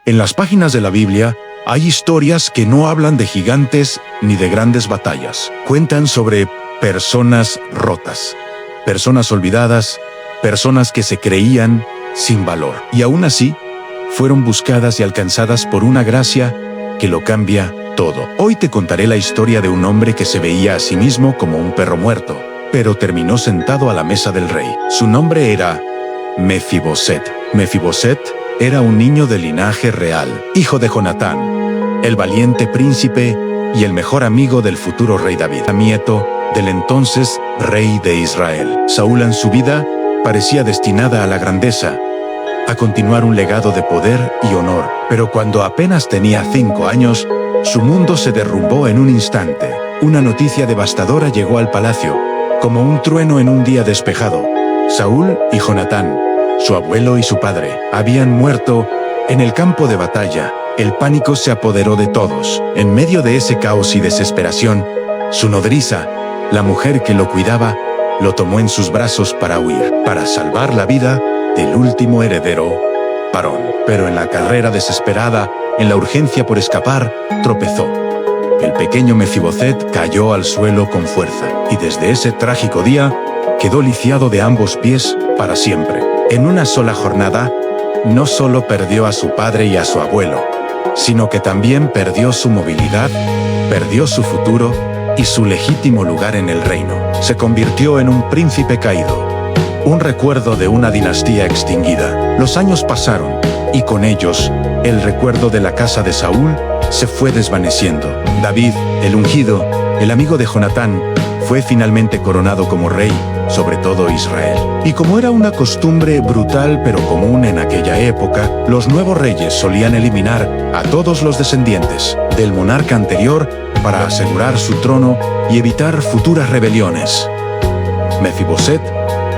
En las páginas de la Biblia hay historias que no hablan de gigantes ni de grandes batallas. Cuentan sobre personas rotas, personas olvidadas, personas que se creían sin valor. Y aún así, fueron buscadas y alcanzadas por una gracia que lo cambia todo. Hoy te contaré la historia de un hombre que se veía a sí mismo como un perro muerto, pero terminó sentado a la mesa del rey. Su nombre era Mefiboset. Mefiboset era un niño de linaje real, hijo de Jonatán, el valiente príncipe y el mejor amigo del futuro rey David, nieto del entonces rey de Israel. Saúl en su vida parecía destinada a la grandeza, a continuar un legado de poder y honor, pero cuando apenas tenía 5 años, su mundo se derrumbó en un instante. Una noticia devastadora llegó al palacio, como un trueno en un día despejado. Saúl y Jonatán, su abuelo y su padre, habían muerto en el campo de batalla. El pánico se apoderó de todos. En medio de ese caos y desesperación, su nodriza, la mujer que lo cuidaba, lo tomó en sus brazos para huir, para salvar la vida del último heredero varón. Pero en la carrera desesperada, en la urgencia por escapar, tropezó. El pequeño Mefiboset cayó al suelo con fuerza, y desde ese trágico día, quedó lisiado de ambos pies para siempre. En una sola jornada, no solo perdió a su padre y a su abuelo, sino que también perdió su movilidad, perdió su futuro y su legítimo lugar en el reino. Se convirtió en un príncipe caído, un recuerdo de una dinastía extinguida. Los años pasaron, y con ellos, el recuerdo de la casa de Saúl se fue desvaneciendo. David, el ungido, el amigo de Jonatán, fue finalmente coronado como rey sobre todo Israel. Y como era una costumbre brutal pero común en aquella época, los nuevos reyes solían eliminar a todos los descendientes del monarca anterior para asegurar su trono y evitar futuras rebeliones. Mefiboset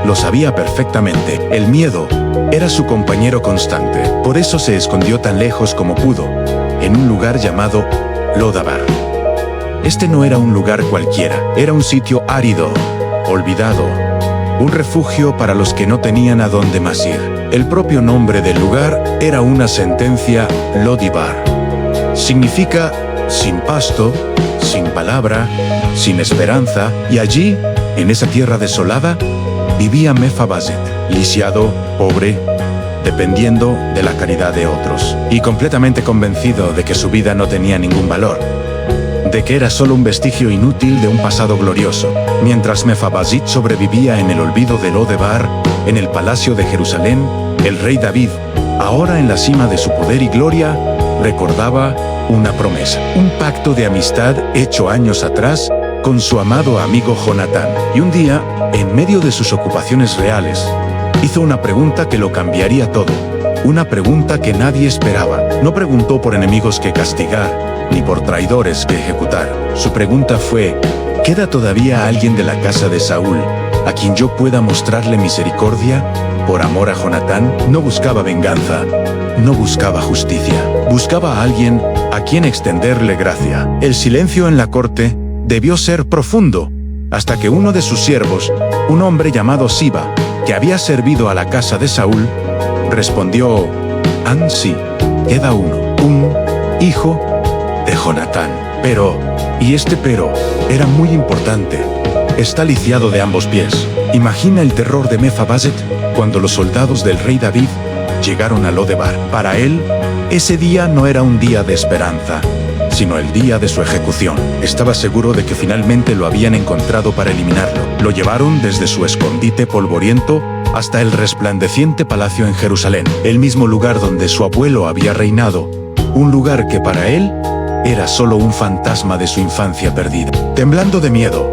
lo sabía perfectamente. El miedo era su compañero constante. Por eso se escondió tan lejos como pudo, en un lugar llamado Lodabar. Este no era un lugar cualquiera, era un sitio árido, olvidado, un refugio para los que no tenían a dónde más ir. El propio nombre del lugar era una sentencia Lodibar. Significa sin pasto, sin palabra, sin esperanza, y allí, en esa tierra desolada, vivía Mefiboset, lisiado, pobre, dependiendo de la caridad de otros, y completamente convencido de que su vida no tenía ningún valor, de que era solo un vestigio inútil de un pasado glorioso. Mientras Mefiboset sobrevivía en el olvido de Lodebar, en el palacio de Jerusalén, el rey David, ahora en la cima de su poder y gloria, recordaba una promesa, un pacto de amistad hecho años atrás con su amado amigo Jonatán. Y un día, en medio de sus ocupaciones reales, hizo una pregunta que lo cambiaría todo. Una pregunta que nadie esperaba. No preguntó por enemigos que castigar, ni por traidores que ejecutar. Su pregunta fue: ¿queda todavía alguien de la casa de Saúl a quien yo pueda mostrarle misericordia por amor a Jonatán? No buscaba venganza, no buscaba justicia. Buscaba a alguien a quien extenderle gracia. El silencio en la corte debió ser profundo, hasta que uno de sus siervos, un hombre llamado Siba, que había servido a la casa de Saúl, respondió: sí, queda uno, un hijo de Jonatán. Pero, y este pero, era muy importante, está lisiado de ambos pies. Imagina el terror de Mefiboset cuando los soldados del rey David llegaron a Lodebar. Para él, ese día no era un día de esperanza, sino el día de su ejecución. Estaba seguro de que finalmente lo habían encontrado para eliminarlo. Lo llevaron desde su escondite polvoriento hasta el resplandeciente palacio en Jerusalén, el mismo lugar donde su abuelo había reinado, un lugar que para él era solo un fantasma de su infancia perdida. Temblando de miedo,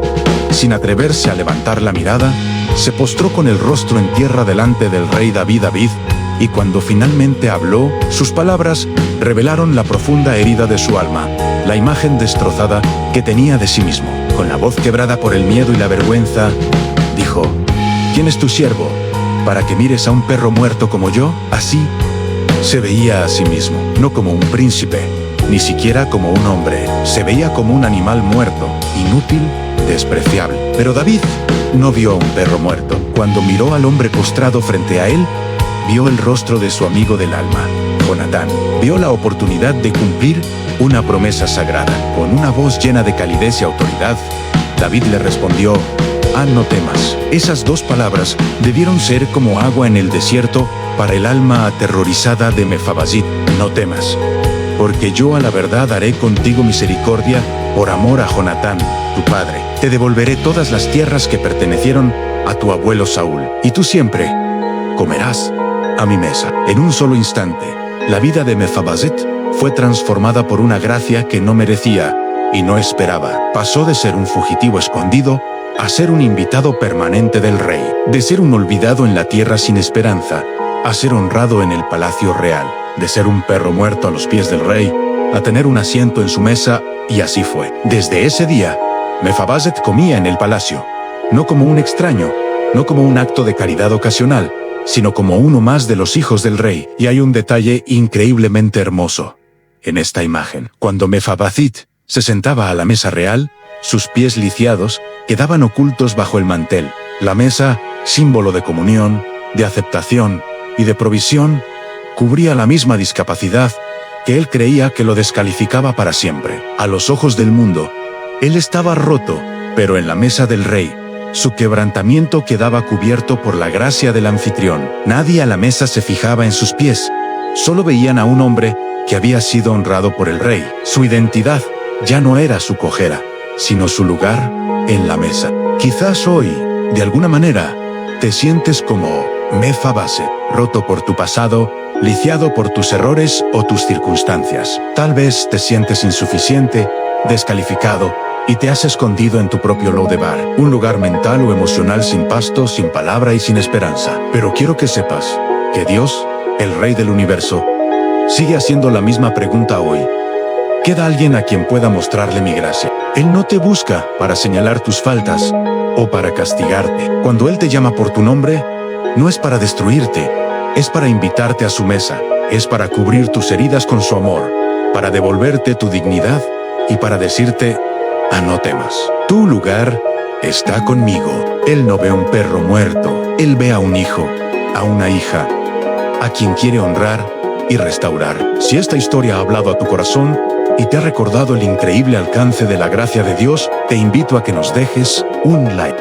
sin atreverse a levantar la mirada, se postró con el rostro en tierra delante del rey David. Y cuando finalmente habló, sus palabras revelaron la profunda herida de su alma, la imagen destrozada que tenía de sí mismo. Con la voz quebrada por el miedo y la vergüenza, dijo: ¿quién es tu siervo para que mires a un perro muerto como yo? Así se veía a sí mismo, no como un príncipe, ni siquiera como un hombre. Se veía como un animal muerto, inútil, despreciable. Pero David no vio a un perro muerto. Cuando miró al hombre postrado frente a él, vio el rostro de su amigo del alma, Jonatán. vio la oportunidad de cumplir una promesa sagrada. Con una voz llena de calidez y autoridad, David le respondió: no temas. Esas dos palabras debieron ser como agua en el desierto para el alma aterrorizada de Mefabasit. No temas, porque yo a la verdad haré contigo misericordia por amor a Jonatán, tu padre. Te devolveré todas las tierras que pertenecieron a tu abuelo Saúl, y tú siempre comerás a mi mesa. En un solo instante, la vida de Mefabaset fue transformada por una gracia que no merecía y no esperaba. Pasó de ser un fugitivo escondido a ser un invitado permanente del rey, de ser un olvidado en la tierra sin esperanza, a ser honrado en el palacio real, de ser un perro muerto a los pies del rey, a tener un asiento en su mesa, y así fue. Desde ese día, Mefabaset comía en el palacio, no como un extraño, no como un acto de caridad ocasional, sino como uno más de los hijos del rey. Y hay un detalle increíblemente hermoso en esta imagen. Cuando Mefabasit se sentaba a la mesa real, sus pies lisiados quedaban ocultos bajo el mantel. La mesa, símbolo de comunión, de aceptación y de provisión, cubría la misma discapacidad que él creía que lo descalificaba para siempre. A los ojos del mundo, él estaba roto, pero en la mesa del rey, su quebrantamiento quedaba cubierto por la gracia del anfitrión. Nadie a la mesa se fijaba en sus pies, solo veían a un hombre que había sido honrado por el rey. Su identidad ya no era su cojera, sino su lugar en la mesa. Quizás hoy, de alguna manera, te sientes como Mefabaset, roto por tu pasado, lisiado por tus errores o tus circunstancias. Tal vez te sientes insuficiente, descalificado, y te has escondido en tu propio Lodebar, un lugar mental o emocional sin pasto, sin palabra y sin esperanza. Pero quiero que sepas que Dios, el Rey del Universo, sigue haciendo la misma pregunta hoy. ¿Queda alguien a quien pueda mostrarle mi gracia? Él no te busca para señalar tus faltas o para castigarte. Cuando Él te llama por tu nombre, no es para destruirte, es para invitarte a su mesa, es para cubrir tus heridas con su amor, para devolverte tu dignidad y para decirte: no temas. Tu lugar está conmigo. Él no ve a un perro muerto, Él ve a un hijo, a una hija, a quien quiere honrar y restaurar. Si esta historia ha hablado a tu corazón y te ha recordado el increíble alcance de la gracia de Dios, te invito a que nos dejes un like.